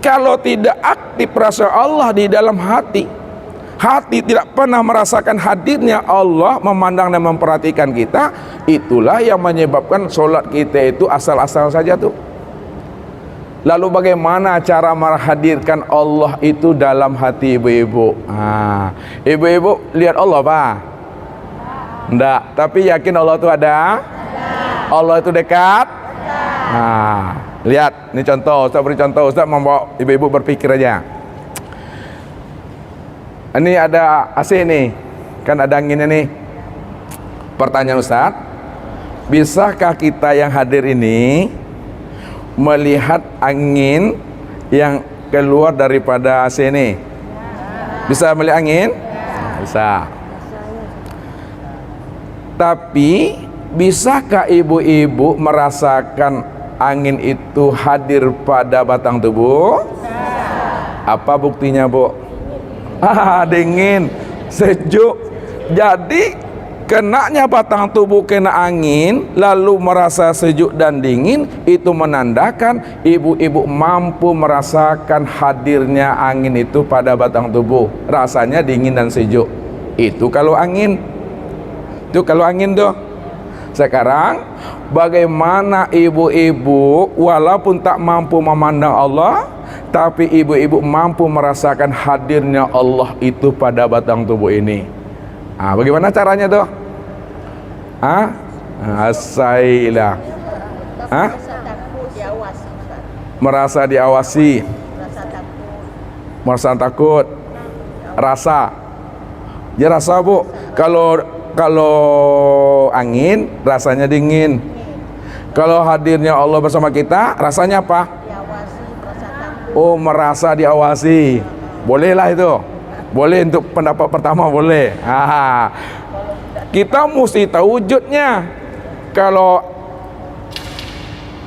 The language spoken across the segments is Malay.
Kalau tidak aktif rasa Allah di dalam hati, hati tidak pernah merasakan hadirnya Allah memandang dan memperhatikan kita, itulah yang menyebabkan solat kita itu asal-asal saja tuh. Lalu bagaimana cara menghadirkan Allah itu dalam hati ibu-ibu? Ibu-ibu lihat Allah Pak? Enggak, tapi yakin Allah itu ada? Allah itu dekat? Lihat, ini contoh, Ustaz beri contoh, Ustaz membawa ibu-ibu berpikir aja. Ini ada AC nih, kan ada anginnya nih. Pertanyaan Ustaz, bisakah kita yang hadir ini melihat angin yang keluar daripada AC ini? Bisa melihat angin? Bisa. Tapi bisakah ibu-ibu merasakan angin itu hadir pada batang tubuh? Apa buktinya, Bu? Dingin, sejuk. Jadi kenanya batang tubuh kena angin lalu merasa sejuk dan dingin, itu menandakan ibu-ibu mampu merasakan hadirnya angin itu pada batang tubuh. Rasanya dingin dan sejuk. Itu kalau angin. Itu kalau angin tuh. Sekarang bagaimana ibu-ibu walaupun tak mampu memandang Allah, tapi ibu-ibu mampu merasakan hadirnya Allah itu pada batang tubuh ini. Bagaimana caranya tuh? Asailah. Merasa diawasi. Merasa takut. Rasa. Ya rasa, Bu. Kalau angin rasanya dingin. Kalau hadirnya Allah bersama kita rasanya apa? Oh, merasa diawasi. Bolehlah itu. Boleh untuk pendapat pertama, boleh. Kita mesti tahu wujudnya. Kalau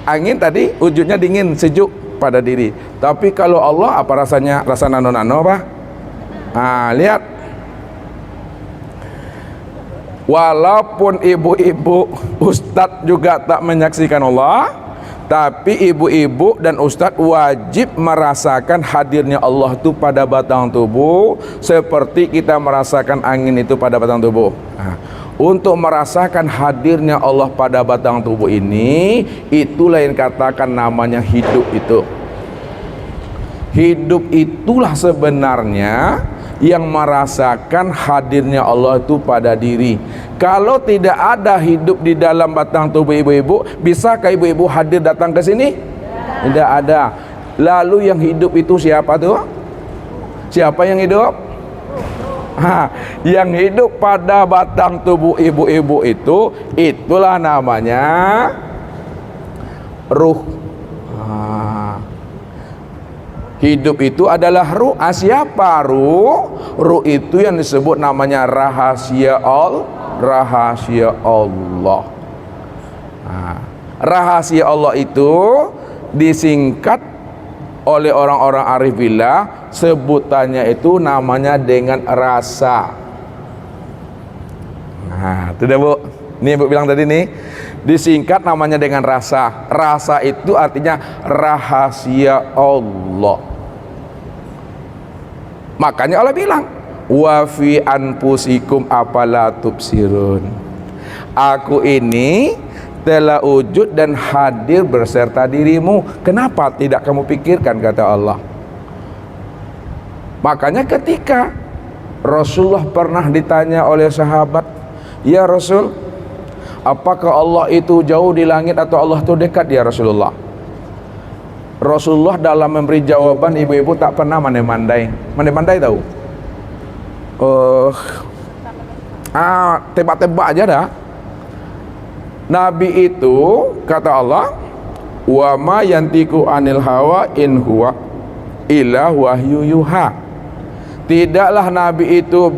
angin tadi wujudnya dingin, sejuk pada diri. Tapi kalau Allah apa rasanya? Rasa nano-nano apa? Lihat. Walaupun ibu-ibu, ustadz juga tak menyaksikan Allah, tapi ibu-ibu dan ustadz wajib merasakan hadirnya Allah itu pada batang tubuh, seperti kita merasakan angin itu pada batang tubuh. Untuk merasakan hadirnya Allah pada batang tubuh ini, itulah yang katakan namanya hidup itu. Hidup itulah sebenarnya yang merasakan hadirnya Allah itu pada diri. Kalau tidak ada hidup di dalam batang tubuh ibu-ibu, bisakah ibu-ibu hadir datang ke sini? Tidak ada. Lalu yang hidup itu siapa tuh? Siapa yang hidup? Yang hidup pada batang tubuh ibu-ibu itu, itulah namanya ruh. Hidup itu adalah ruh. Siapa ruh? Ruh itu yang disebut namanya rahasia rahasia Allah. Rahasia Allah itu disingkat oleh orang-orang arif billah, sebutannya itu namanya dengan rasa. Tidak, Bu? Ini Ibu bilang tadi nih, disingkat namanya dengan rasa. Rasa itu artinya rahasia Allah. Makanya Allah bilang, wa fi anfusikum afala tubsirun. Aku ini telah wujud dan hadir berserta dirimu. Kenapa tidak kamu pikirkan, kata Allah. Makanya ketika Rasulullah pernah ditanya oleh sahabat, ya Rasul, apakah Allah itu jauh di langit atau Allah itu dekat, ya Rasulullah? Rasulullah dalam memberi jawaban, ibu-ibu tak pernah mandai-mandai. Mandai-mandai tahu? Tebak-tebak aja dah. Nabi itu kata Allah, wa ma yantiku anil hawa in huwa illa wahyu yuha. Tidaklah Nabi itu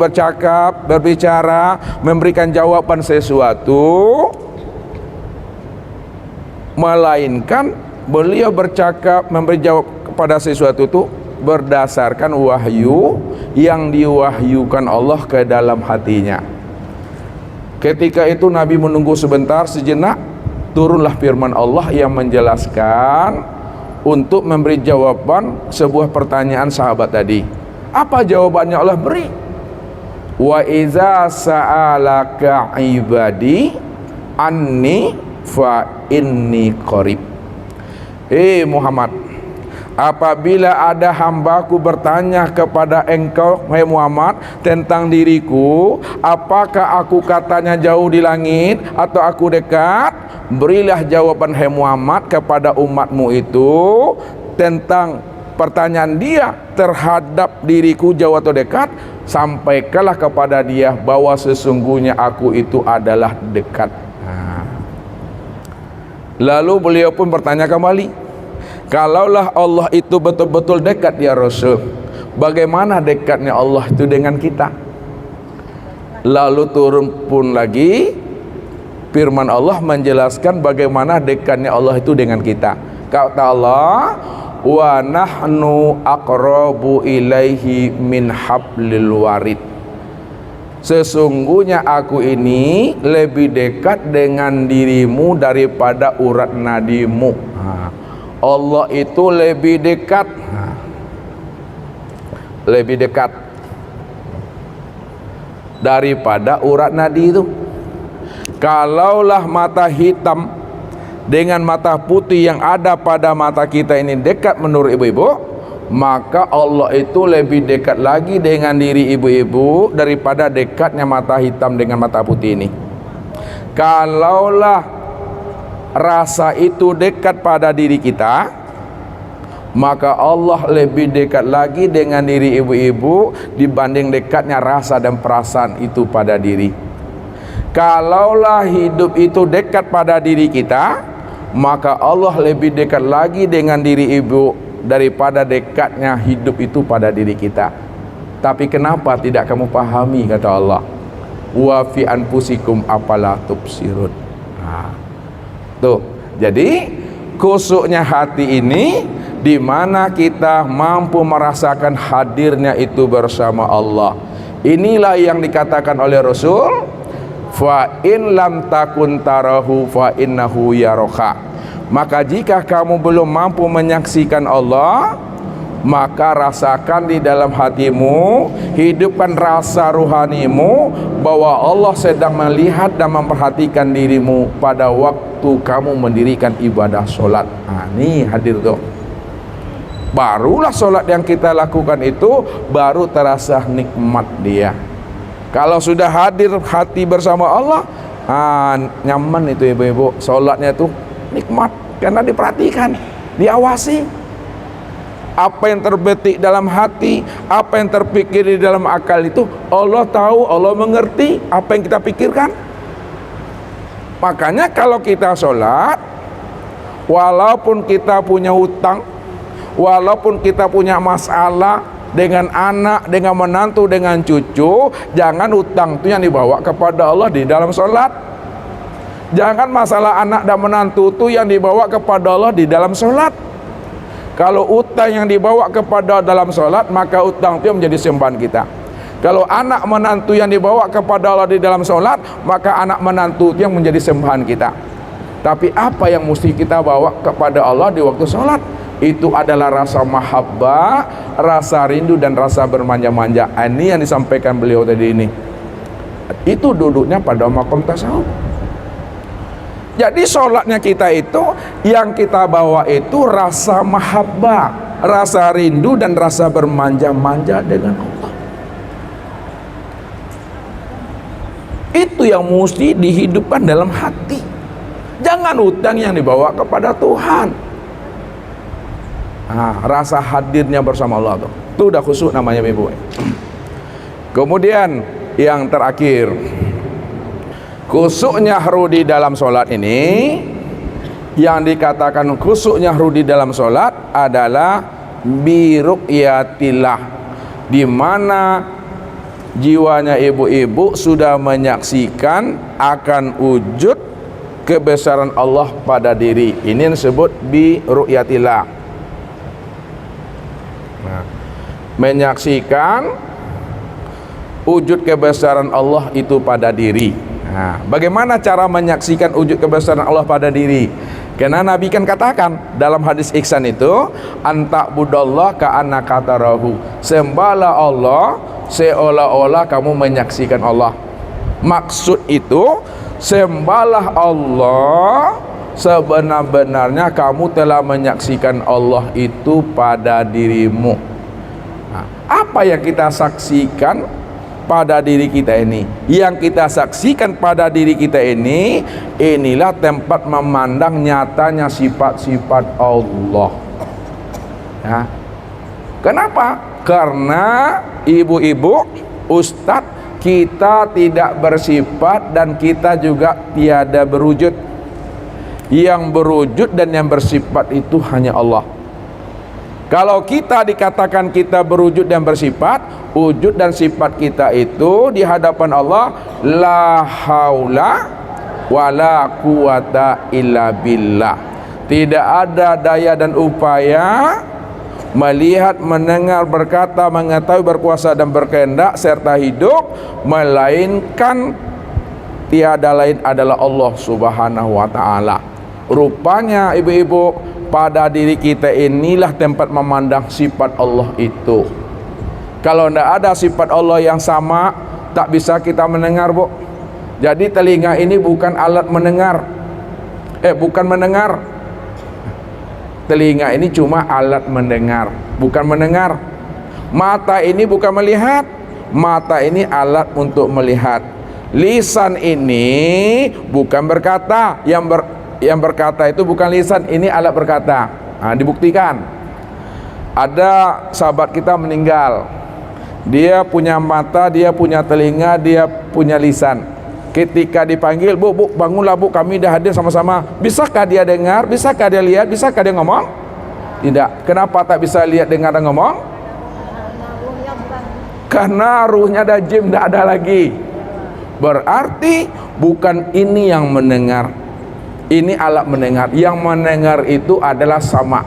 berbicara, memberikan jawaban sesuatu, melainkan beliau bercakap, memberi jawab kepada sesuatu itu berdasarkan wahyu yang diwahyukan Allah ke dalam hatinya. Ketika itu Nabi menunggu sebentar, sejenak turunlah firman Allah yang menjelaskan untuk memberi jawaban sebuah pertanyaan sahabat tadi. Apa jawabannya Allah beri? Wa iza sa'alaka ibadi anni fa inni qarib. Muhammad, apabila ada hambaku bertanya kepada engkau, hai Muhammad, tentang diriku, apakah aku katanya jauh di langit atau aku dekat? Berilah jawaban, hai Muhammad, kepada umatmu itu tentang pertanyaan dia terhadap diriku jauh atau dekat. Sampaikanlah kepada dia bahwa sesungguhnya aku itu adalah dekat. Lalu beliau pun bertanya kembali, kalaulah Allah itu betul-betul dekat ya Rasul, bagaimana dekatnya Allah itu dengan kita? Lalu turun pun lagi firman Allah menjelaskan bagaimana dekatnya Allah itu dengan kita. Kata Allah, wa nahnu aqrabu ilaihi min hablil warid. Sesungguhnya aku ini lebih dekat dengan dirimu daripada urat nadimu. Allah itu lebih dekat, lebih dekat daripada urat nadi itu. Kalaulah mata hitam dengan mata putih yang ada pada mata kita ini dekat menurut ibu-ibu, maka Allah itu lebih dekat lagi dengan diri ibu-ibu daripada dekatnya mata hitam dengan mata putih ini. Kalaulah rasa itu dekat pada diri kita, maka Allah lebih dekat lagi dengan diri ibu-ibu dibanding dekatnya rasa dan perasaan itu pada diri. Kalaulah hidup itu dekat pada diri kita, maka Allah lebih dekat lagi dengan diri ibu daripada dekatnya hidup itu pada diri kita. Tapi kenapa tidak kamu pahami, kata Allah, wa fi anfusikum afala tubsirun. Tuh, jadi kusuknya hati ini di mana kita mampu merasakan hadirnya itu bersama Allah. Inilah yang dikatakan oleh Rasul, fa in lam takun tarahu fa innahu yaraka. Maka jika kamu belum mampu menyaksikan Allah, maka rasakan di dalam hatimu, hidupkan rasa ruhanimu bahwa Allah sedang melihat dan memperhatikan dirimu pada waktu kamu mendirikan ibadah solat. Ini hadir tuh. Barulah solat yang kita lakukan itu baru terasa nikmat dia. Kalau sudah hadir hati bersama Allah, nyaman itu ibu-ibu, solatnya tuh nikmat karena diperhatikan, diawasi. Apa yang terbetik dalam hati, apa yang terpikir di dalam akal itu Allah tahu, Allah mengerti apa yang kita pikirkan. Makanya kalau kita sholat, walaupun kita punya hutang, walaupun kita punya masalah dengan anak, dengan menantu, dengan cucu, jangan hutang itu yang dibawa kepada Allah di dalam sholat. Jangan masalah anak dan menantu itu yang dibawa kepada Allah di dalam sholat. Kalau utang yang dibawa kepada dalam sholat, maka utang itu menjadi sembahan kita. Kalau anak menantu yang dibawa kepada Allah di dalam sholat, maka anak menantu itu yang menjadi sembahan kita. Tapi apa yang mesti kita bawa kepada Allah di waktu sholat? Itu adalah rasa mahabbah, rasa rindu dan rasa bermanja-manja. Ini yang disampaikan beliau tadi ini. Itu duduknya pada makom tasawuf. Jadi sholatnya kita itu, yang kita bawa itu rasa mahabbah, rasa rindu dan rasa bermanja-manja dengan Allah. Itu yang mesti dihidupkan dalam hati. Jangan utang yang dibawa kepada Tuhan. Rasa hadirnya bersama Allah tuh. Itu udah khusyuk namanya ibu. Kemudian yang terakhir, khusyuknya nyahru di dalam sholat ini, yang dikatakan khusyuk nyahru di dalam sholat adalah biru'yatillah, di mana jiwanya ibu-ibu sudah menyaksikan akan wujud kebesaran Allah pada diri. Ini yang disebut biru'yatillah. Menyaksikan wujud kebesaran Allah itu pada diri. Bagaimana cara menyaksikan wujud kebesaran Allah pada diri? Karena Nabi kan katakan dalam hadis ihsan itu, anta budallah ka'annaka tarahu, sembahlah Allah seolah-olah kamu menyaksikan Allah. Maksud itu, sembahlah Allah sebenar-benarnya kamu telah menyaksikan Allah itu pada dirimu. Nah, apa yang kita saksikan pada diri kita ini? Yang kita saksikan pada diri kita ini, inilah tempat memandang nyatanya sifat-sifat Allah. Ya. Kenapa? Karena ibu-ibu, ustadz, kita tidak bersifat dan kita juga tiada berwujud. Yang berwujud dan yang bersifat itu hanya Allah. Kalau kita dikatakan kita berwujud dan bersifat, wujud dan sifat kita itu di hadapan Allah la haula wala quwata illa billah. Tidak ada daya dan upaya melihat, mendengar, berkata, mengetahui, berkuasa dan berkehendak serta hidup, melainkan tiada lain adalah Allah Subhanahu wa taala. Rupanya ibu-ibu, pada diri kita inilah tempat memandang sifat Allah itu. Kalau tidak ada sifat Allah yang sama, tak bisa kita mendengar, Bu. Jadi telinga ini bukan alat mendengar. Bukan mendengar. Telinga ini cuma alat mendengar, bukan mendengar. Mata ini bukan melihat. Mata ini alat untuk melihat. Lisan ini bukan berkata. Yang berkata itu bukan lisan, ini alat berkata. Nah, dibuktikan. Ada sahabat kita meninggal. Dia punya mata, dia punya telinga, dia punya lisan. Ketika dipanggil, bu, bangunlah bu, kami dah hadir sama-sama. Bisakah dia dengar? Bisakah dia lihat? Bisakah dia ngomong? Tidak. Kenapa tak bisa lihat, dengar dan ngomong? Karena ruhnya dah jim, tidak ada lagi. Berarti bukan ini yang mendengar. Ini alat mendengar. Yang mendengar itu adalah sama.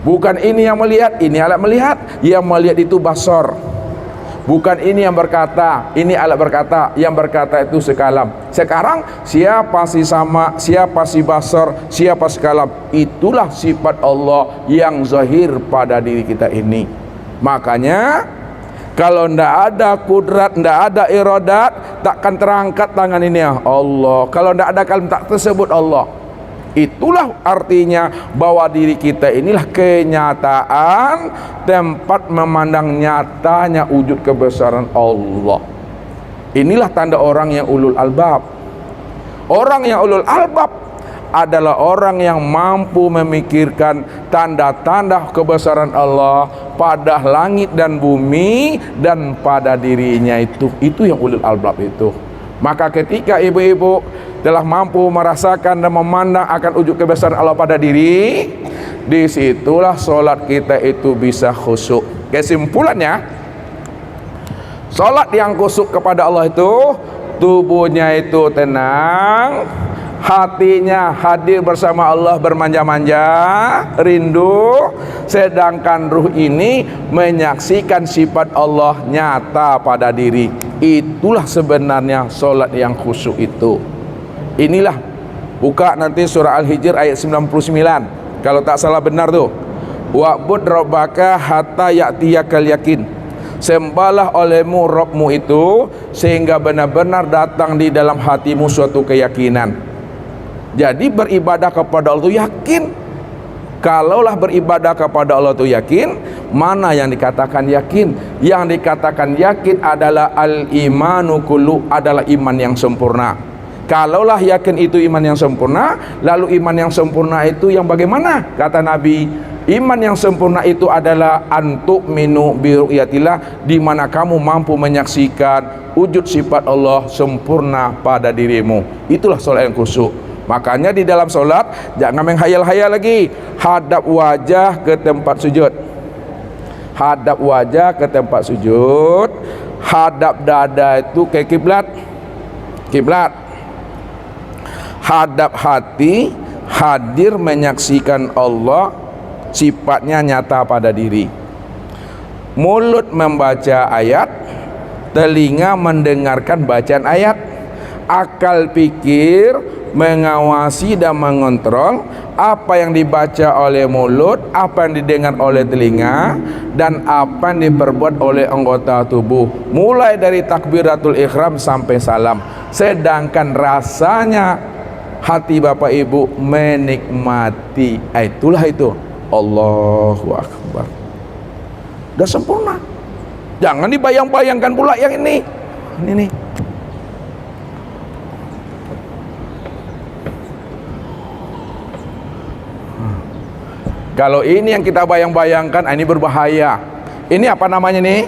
Bukan ini yang melihat, ini alat melihat. Yang melihat itu basor. Bukan ini yang berkata, ini alat berkata. Yang berkata itu sekalam. Sekarang siapa si sama, siapa si basor, siapa sekalam? Itulah sifat Allah yang zahir pada diri kita ini. Makanya kalau tidak ada kudrat, tidak ada iradat, takkan terangkat tangan ini ya Allah. Kalau tidak ada kalim, tak tersebut Allah. Itulah artinya bahwa diri kita inilah kenyataan tempat memandang nyatanya wujud kebesaran Allah. Inilah tanda orang yang ulul albab. Orang yang ulul albab adalah orang yang mampu memikirkan tanda-tanda kebesaran Allah pada langit dan bumi dan pada dirinya itu. Itu yang ulul albab itu. Maka ketika ibu-ibu telah mampu merasakan dan memandang akan wujud kebesaran Allah pada diri, disitulah solat kita itu bisa khusyuk. Kesimpulannya, solat yang khusyuk kepada Allah itu tubuhnya itu tenang, hatinya hadir bersama Allah, bermanja-manja, rindu, sedangkan ruh ini menyaksikan sifat Allah nyata pada diri. Itulah sebenarnya solat yang khusyuk itu. Inilah, buka nanti surah Al-Hijr ayat 99 kalau tak salah benar tuh. Wa'bud rabbaka hatta ya'tiyakal yakin. Sembahlah olehmu Rabbmu itu sehingga benar-benar datang di dalam hatimu suatu keyakinan. Jadi beribadah kepada Allah itu yakin. Kalaulah beribadah kepada Allah itu yakin, mana yang dikatakan yakin? Yang dikatakan yakin adalah al-imanu kullu, adalah iman yang sempurna. Kalaulah yakin itu iman yang sempurna, lalu iman yang sempurna itu yang bagaimana? Kata Nabi, iman yang sempurna itu adalah antuk minu biru'yatillah, di mana kamu mampu menyaksikan wujud sifat Allah sempurna pada dirimu. Itulah solat yang khusyuk. Makanya di dalam solat jangan menghayal-hayal lagi. Hadap wajah ke tempat sujud. Hadap wajah ke tempat sujud. Hadap dada itu ke kiblat. Kiblat. Hadap hati hadir menyaksikan Allah, sifatnya nyata pada diri. Mulut membaca ayat, telinga mendengarkan bacaan ayat, akal pikir mengawasi dan mengontrol apa yang dibaca oleh mulut, apa yang didengar oleh telinga, dan apa yang diperbuat oleh anggota tubuh, mulai dari takbiratul ihram sampai salam. Sedangkan rasanya hati Bapak Ibu menikmati, itulah itu Allahu Akbar. Udah sempurna. Jangan dibayang-bayangkan pula yang ini nih. Kalau ini yang kita bayang-bayangkan, ini berbahaya. Ini apa namanya nih?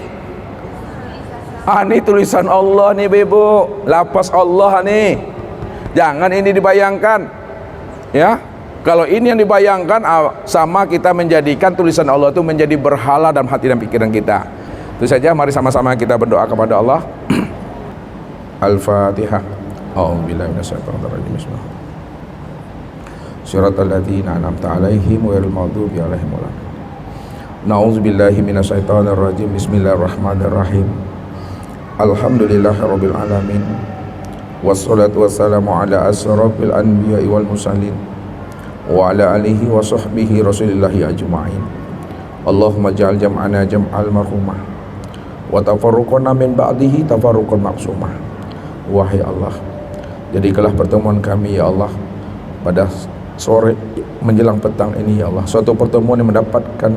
Ini tulisan Allah nih Ibu, lafaz Allah nih. Jangan ini dibayangkan, ya. Kalau ini yang dibayangkan, sama kita menjadikan tulisan Allah itu menjadi berhala dalam hati dan pikiran kita. Itu saja, mari sama-sama kita berdoa kepada Allah. Al-Fatihah. A'udzubillahi minasyaitonir rajim. Bismillah. Siratal ladzina an'amta 'alaihim ghairil maghdubi 'alaihim waladdallin. Na'udzubillahi minasyaitonir rajim. Bismillahirrahmanirrahim. Alhamdulillahirabbil alamin. Wassalatu wassalamu ala asyrafil anbiya'i wal mursalin wa ala alihi wa sahbihi rasulillahi ajma'in. Allahumma ja'al jam'ana jam'al marhumah wa tafarruqana min ba'dihi tafarruqan maksumah. Wahai Allah, jadikanlah pertemuan kami ya Allah pada sore menjelang petang ini ya Allah suatu pertemuan yang mendapatkan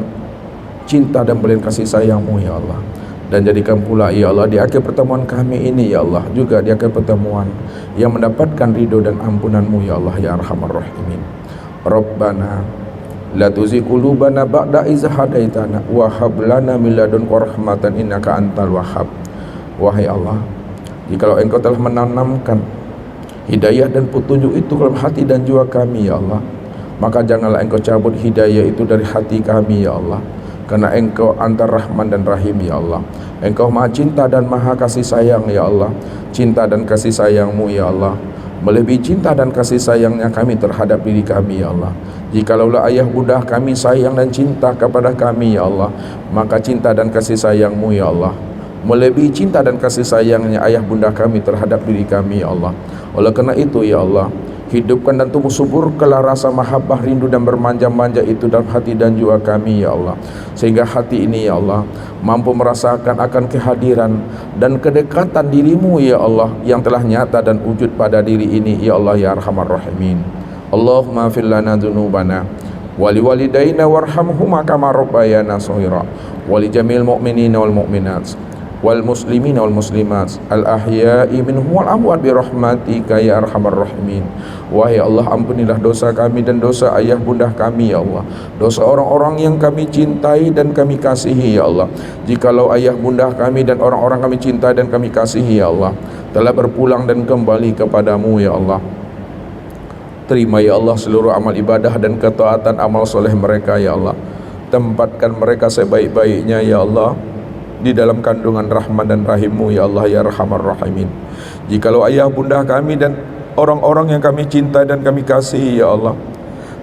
cinta dan belian kasih sayang-Mu ya Allah. Dan jadikan pula ya Allah di akhir pertemuan kami ini ya Allah juga di akhir pertemuan yang mendapatkan ridho dan ampunan-Mu ya Allah ya arhamar rahimin. Rabbana la tuzigh qulubana ba'da idh hadaitana wa hab lana min ladunka rahmatan innaka antal wahhab. Wahai Allah, jikalau Engkau telah menanamkan hidayah dan petunjuk itu dalam hati dan jiwa kami ya Allah, maka janganlah Engkau cabut hidayah itu dari hati kami ya Allah, karena Engkau antar Rahman dan Rahim ya Allah. Engkau maha cinta dan maha kasih sayang ya Allah. Cinta dan kasih sayang-Mu ya Allah melebihi cinta dan kasih sayangnya kami terhadap diri kami ya Allah. Jikalaulah ayah bunda kami sayang dan cinta kepada kami ya Allah, maka cinta dan kasih sayang-Mu ya Allah melebihi cinta dan kasih sayangnya ayah bunda kami terhadap diri kami ya Allah. Oleh karena itu ya Allah, hidupkan dan tumbuh suburkanlah rasa mahabbah, rindu dan bermanja-manja itu dalam hati dan jiwa kami ya Allah, sehingga hati ini ya Allah mampu merasakan akan kehadiran dan kedekatan diri-Mu ya Allah yang telah nyata dan wujud pada diri ini ya Allah ya arhamar rahimin. Allahumma fir lana dzunubana wali walidaina warhamhuma kama rabbayana shaghira wali jamil mu'minina wal mu'minat wal muslimina wal muslimat al ahya'i minhum wal amwat bi rahmatika ya arhamar rahimin. Wahai Allah, ampunilah dosa kami dan dosa ayah bunda kami ya Allah, dosa orang-orang yang kami cintai dan kami kasihi ya Allah. Jikalau ayah bunda kami dan orang-orang kami cintai dan kami kasihi ya Allah telah berpulang dan kembali kepadamu ya Allah, terima ya Allah seluruh amal ibadah dan ketaatan amal soleh mereka ya Allah. Tempatkan mereka sebaik-baiknya ya Allah di dalam kandungan Rahman dan Rahim-Mu ya Allah ya arhamar rahimin. Jikalau ayah bunda kami dan orang-orang yang kami cintai dan kami kasihi ya Allah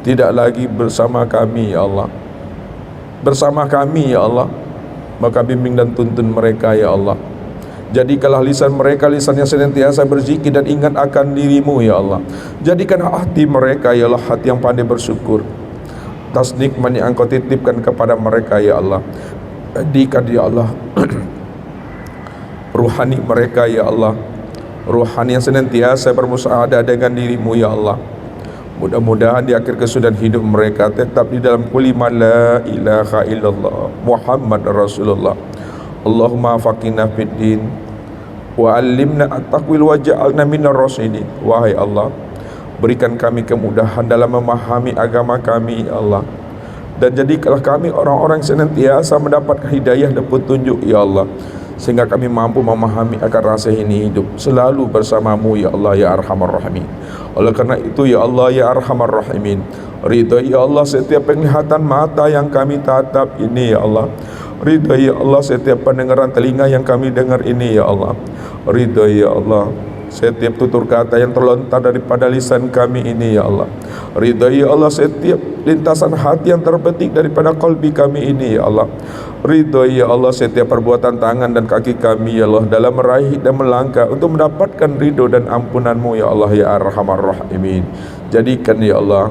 tidak lagi bersama kami ya Allah, bersama kami ya Allah, maka bimbing dan tuntun mereka ya Allah. Jadikanlah lisan mereka lisan yang senantiasa berzikir dan ingat akan diri-Mu ya Allah. Jadikan hati mereka ya Allah hati yang pandai bersyukur atas nikmat yang Engkau titipkan kepada mereka ya Allah. Jadikan ya Allah ruhani mereka ya Allah, ruhani yang senantiasa bermusyahadah dengan diri-Mu ya Allah. Mudah-mudahan di akhir kesudahan hidup mereka tetap di dalam kalimat la ilaha illallah Muhammad Rasulullah. Allahumma faqihna fid din wa 'allimna at-taqwil wa ja'alna minar rasyidin. Wahai Allah, berikan kami kemudahan dalam memahami agama kami ya Allah, dan jadikanlah kami orang-orang yang senantiasa mendapatkan hidayah dan petunjuk ya Allah, sehingga kami mampu memahami akan rasa ini hidup selalu bersama-Mu ya Allah ya arhamar rahimin. Oleh karena itu ya Allah ya arhamar rahimin, ridha ya Allah setiap penglihatan mata yang kami tatap ini ya Allah, ridha ya Allah setiap pendengaran telinga yang kami dengar ini ya Allah, ridha ya Allah setiap tutur kata yang terlontar daripada lisan kami ini ya Allah. Ridhai ya Allah setiap lintasan hati yang terbetik daripada qalbi kami ini ya Allah. Ridhai ya Allah setiap perbuatan tangan dan kaki kami ya Allah dalam meraih dan melangkah untuk mendapatkan ridho dan ampunanmu ya Allah ya Arhamar Rahimin. Jadikan ya Allah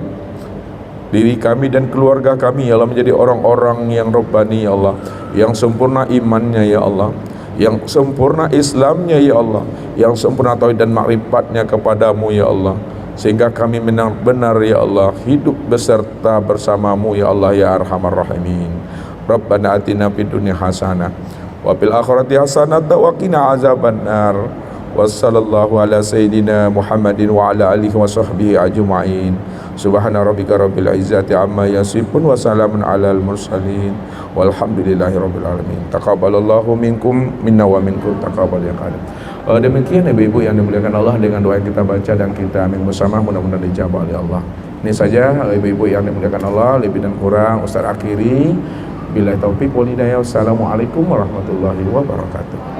diri kami dan keluarga kami ya Allah menjadi orang-orang yang Rabbani ya Allah, yang sempurna imannya ya Allah, yang sempurna Islamnya ya Allah, yang sempurna tauhid dan makrifatnya kepadamu ya Allah, sehingga kami benar-benar ya Allah hidup beserta bersamamu ya Allah ya Arhamar Rahimin. Rabbana atina fid dunya hasanah wa fil akhirati hasanah wa qina azabannar. Wassallallahu ala sayyidina Muhammadin wa ala alihi wa sahbihi ajma'in. Subhana rabbika rabbil izzati amma yasifun wa salamun alal mursalin walhamdulillahi rabbil alamin. Taqabbalallahu minkum minna wa minkum taqabbal ya karim. Demikian ibu-ibu yang dimuliakan Allah, dengan doa yang kita baca dan kita amin bersama mudah-mudahan dijabah oleh Allah. Ini saja ibu-ibu yang dimuliakan Allah, lebih dan kurang Ustaz akhiri. Billahi taufiq wal hidayah. Wassalamualaikum warahmatullahi wabarakatuh.